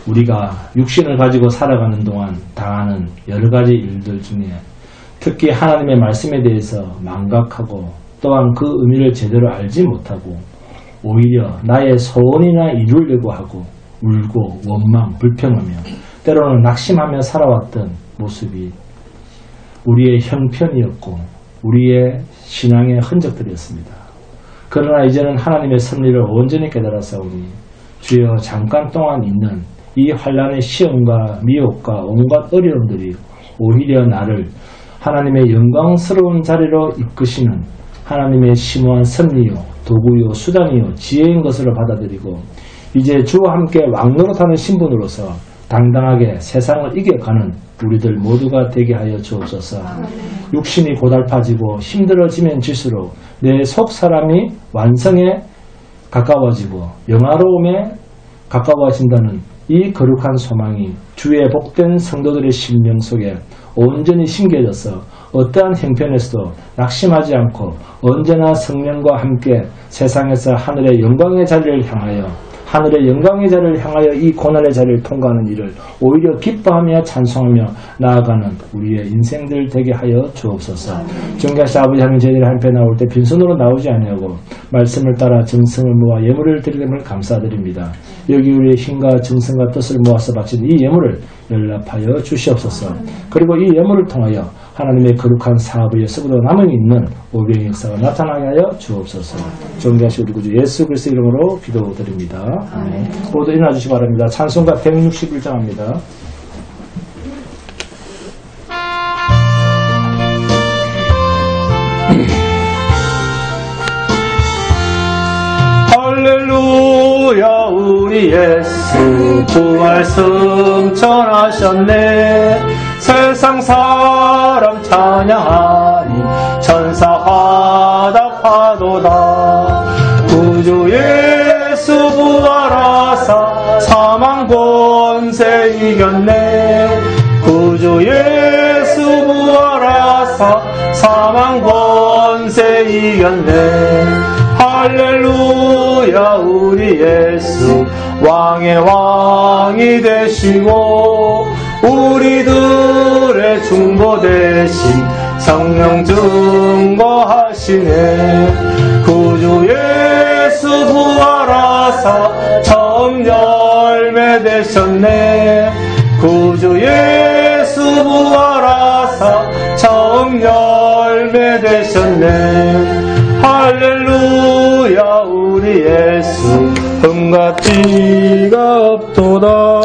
우리가 육신을 가지고 살아가는 동안 당하는 여러 가지 일들 중에 특히 하나님의 말씀에 대해서 망각하고 또한 그 의미를 제대로 알지 못하고 오히려 나의 소원이나 이루려고 하고 울고 원망, 불평하며 때로는 낙심하며 살아왔던 모습이 우리의 형편이었고 우리의 신앙의 흔적들이었습니다. 그러나 이제는 하나님의 섭리를 온전히 깨달았사오니 주여 잠깐 동안 있는 이 환난의 시험과 미혹과 온갖 어려움들이 오히려 나를 하나님의 영광스러운 자리로 이끄시는 하나님의 심오한 섭리요, 도구요, 수단이요, 지혜인 것으로 받아들이고 이제 주와 함께 왕노릇하는 신분으로서 당당하게 세상을 이겨가는 우리들 모두가 되게 하여 주옵소서. 육신이 고달파지고 힘들어지면 질수록 내 속사람이 완성에 가까워지고 영화로움에 가까워진다는 이 거룩한 소망이 주의 복된 성도들의 심령 속에 온전히 심겨져서 어떠한 형편에서도 낙심하지 않고 언제나 성령과 함께 세상에서 하늘의 영광의 자리를 향하여 이 고난의 자리를 통과하는 일을 오히려 기뻐하며 찬송하며 나아가는 우리의 인생들 되게 하여 주옵소서. 존귀하신 아버지 하나님, 저희들이 한패 나올 때 빈손으로 나오지 아니하고 말씀을 따라 정성을 모아 예물을 드리는 감사드립니다. 여기 우리의 힘과 정성과 뜻을 모아서 바치는 이 예물을 연락하여 주시옵소서. 그리고 이 예물을 통하여 하나님의 거룩한 사업의 썩어도 남아있는 오병의 역사가 나타나게 하여 주옵소서. 존귀하신 우리 구주 예수 그리스도 이름으로 기도드립니다. 아멘. 모두 일어나 주시기 바랍니다. 찬송가 161장 합니다. 할렐루야, 우리 예수 부활 승천하셨네. 세상 사람 찬양하니 천사 화답하도다. 구주 예수 부활하사 사망 권세 이겼네. 구주 예수 부활하사 사망 권세 이겼네. 할렐루야, 우리 예수 왕의 왕이 되시고 우리들의 중보 대신 성령 증거하시네. 구주 예수 부활하사 처음 열매 되셨네. 구주 예수 부활하사 처음 열매 되셨네. 할렐루야, 우리 예수 흠과 티가 없도다.